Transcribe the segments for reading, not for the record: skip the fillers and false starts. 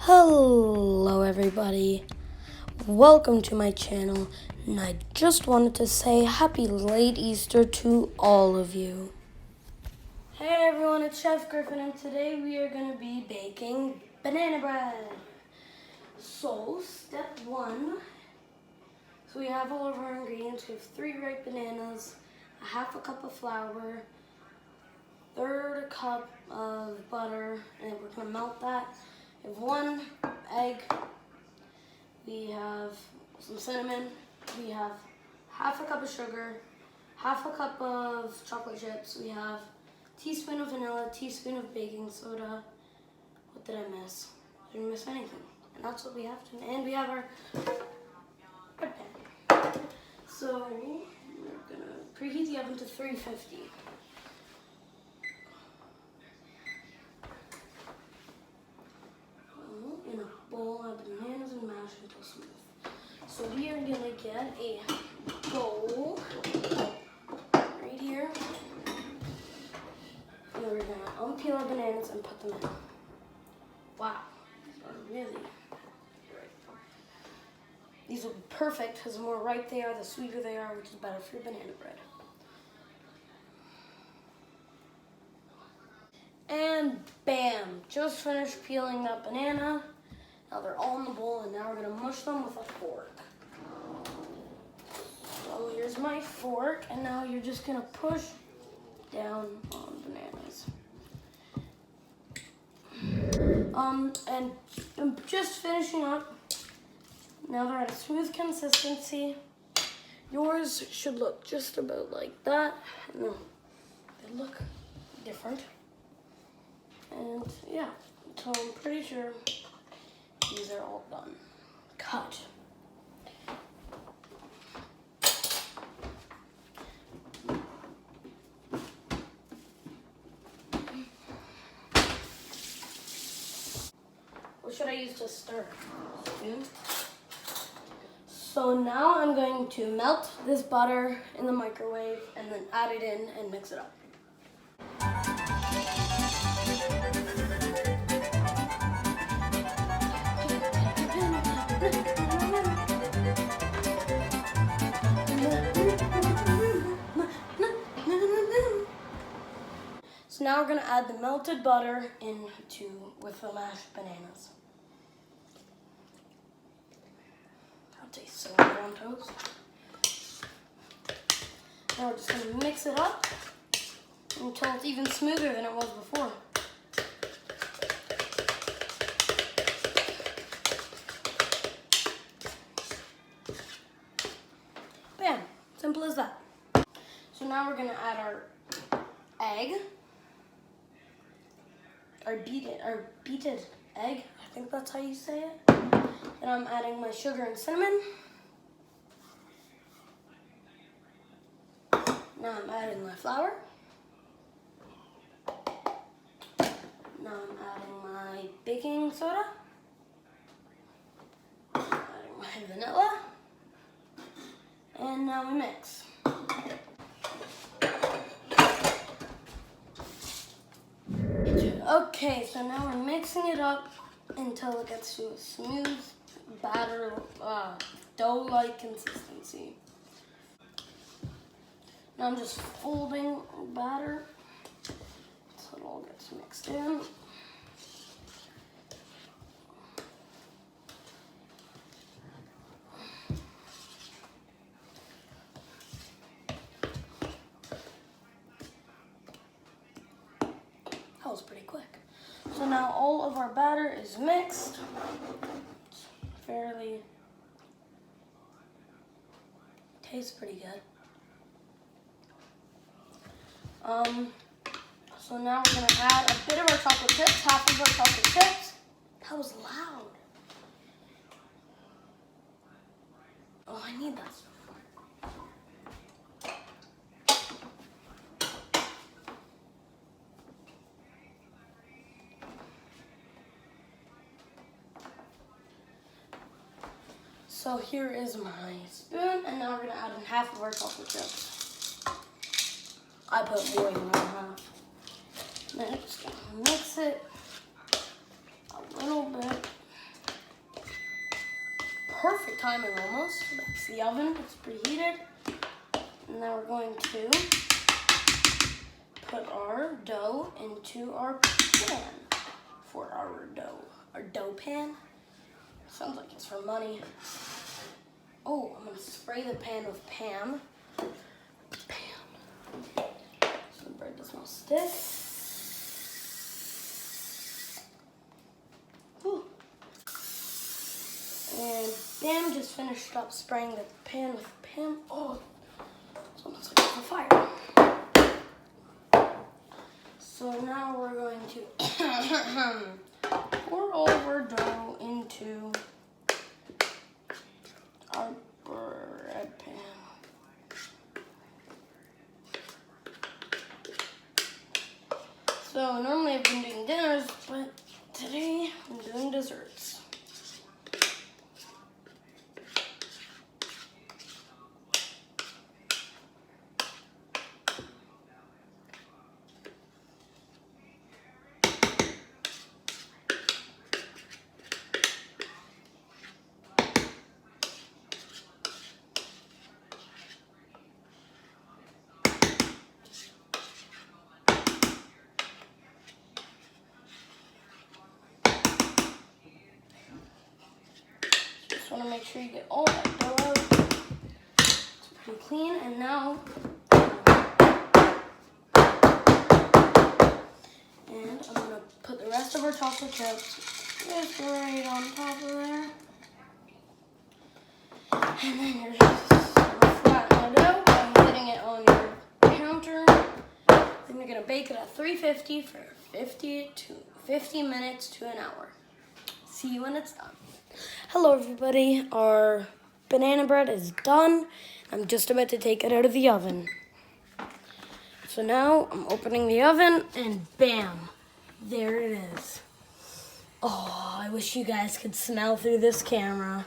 Hello everybody, welcome to my channel, and I just wanted to say happy late Easter to all of you. Hey everyone, it's Chef Griffin, and today we are going to be baking banana bread. So step one, so we have all of our ingredients. We have 3 ripe bananas, a half a cup of flour, 1/3 cup of butter, and we're going to melt that. We have 1 egg, we have some cinnamon, we have half a cup of sugar, half a cup of chocolate chips, we have a teaspoon of vanilla, a teaspoon of baking soda. What did I miss? I didn't miss anything. And that's what we have to, and we have our bread pan. So we're gonna preheat the oven to 350. In a bowl, add the bananas and mash until smooth. So we are gonna get a bowl right here, and we're gonna unpeel our bananas and put them in. Wow, these are really ripe. These will be perfect because the more ripe they are, the sweeter they are, which is better for your banana bread. And bam, just finished peeling that banana. Now they're all in the bowl, and now we're gonna mush them with a fork. So here's my fork, and now you're just gonna push down on bananas. And I'm just finishing up. Now they're at a smooth consistency. Yours should look just about like that. No, they look different. And yeah, so I'm pretty sure these are all done. Cut. What should I use to stir? Spoon. So now I'm going to melt this butter in the microwave and then add it in and mix it up. So now we're going to add the melted butter with the mashed bananas. That tastes so good on toast. Now we're just going to mix it up until it's even smoother than it was before. Bam! Simple as that. So now we're going to add our egg. Our beaten egg, I think that's how you say it. And I'm adding my sugar and cinnamon. Now I'm adding my flour. Now I'm adding my baking soda. Adding my vanilla. And now we mix. Okay, so now we're mixing it up until it gets to a smooth batter, dough-like consistency. Now I'm just folding batter so it all gets mixed in. That was pretty quick. So now all of our batter is mixed. It's fairly, tastes pretty good. So now we're gonna add a bit of our chocolate chips, half of our chocolate chips. That was loud. Oh, I need that. So here is my spoon, and now we're gonna add in half of our chocolate chips. I put more than half. Then just gonna mix it a little bit. perfect timing almost. That's the oven, it's preheated. And now we're going to put our dough into our pan for our dough pan. Sounds like it's for money. Oh, I'm gonna spray the pan with Pam. So the bread doesn't smell stiff. Whew. And Bam just finished up spraying the pan with Pam. Oh, it's almost like it's on fire. So now we're going to pour all of our dough into our bread pan. So normally I've been doing dinners, but today I'm doing desserts. Just want to make sure you get all that dough out. It's pretty clean, and now I'm going to put the rest of our chocolate chips just right on top of there. And then you're just going to flatten it out by hitting it on your counter. Then you're going to bake it at 350 for 50 minutes to an hour. See you when it's done. Hello everybody, our banana bread is done. I'm just about to take it out of the oven. So now I'm opening the oven and bam, there it is. Oh, I wish you guys could smell through this camera.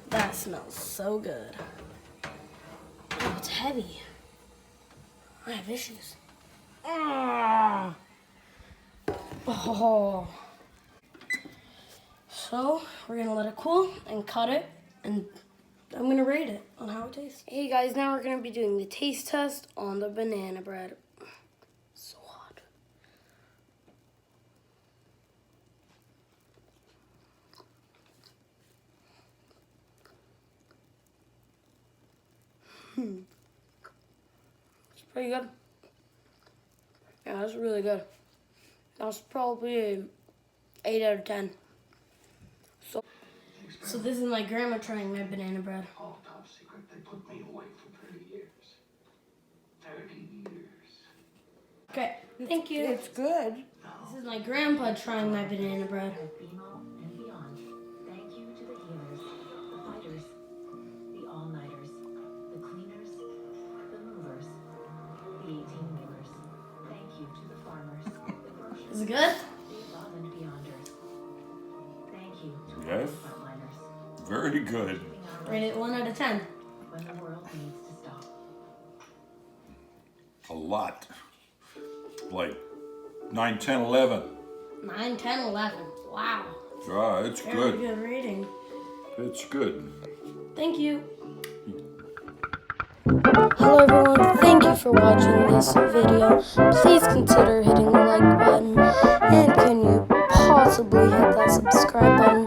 That smells so good. Oh, it's heavy. I have issues. Oh. So we're gonna let it cool and cut it, and I'm gonna rate it on how it tastes. Hey guys, now we're gonna be doing the taste test on the banana bread. So hot. It's pretty good. Yeah, that's really good. That's probably an 8 out of 10. So this is my grandma trying my banana bread. All top secret, they put me away for 30 years. 30 years. Okay, thank you. It's good. This is my grandpa trying my banana bread. And beyond. Thank you to the healers, the fighters, the all-nighters, the cleaners, the movers, the 18-wheelers. Thank you to the farmers, the grocers, Is it good? the above and beyonders. Thank you to all Yes. the frontliners. Very good. Rate it 1 out of 10. When the world needs to stop. A lot. Like 9, 10, 11. 9, 10, 11. Wow. Ah, it's Very good. good rating. It's good. Thank you. Hello everyone, thank you for watching this video. Please consider hitting the like button, and can you possibly hit that subscribe button?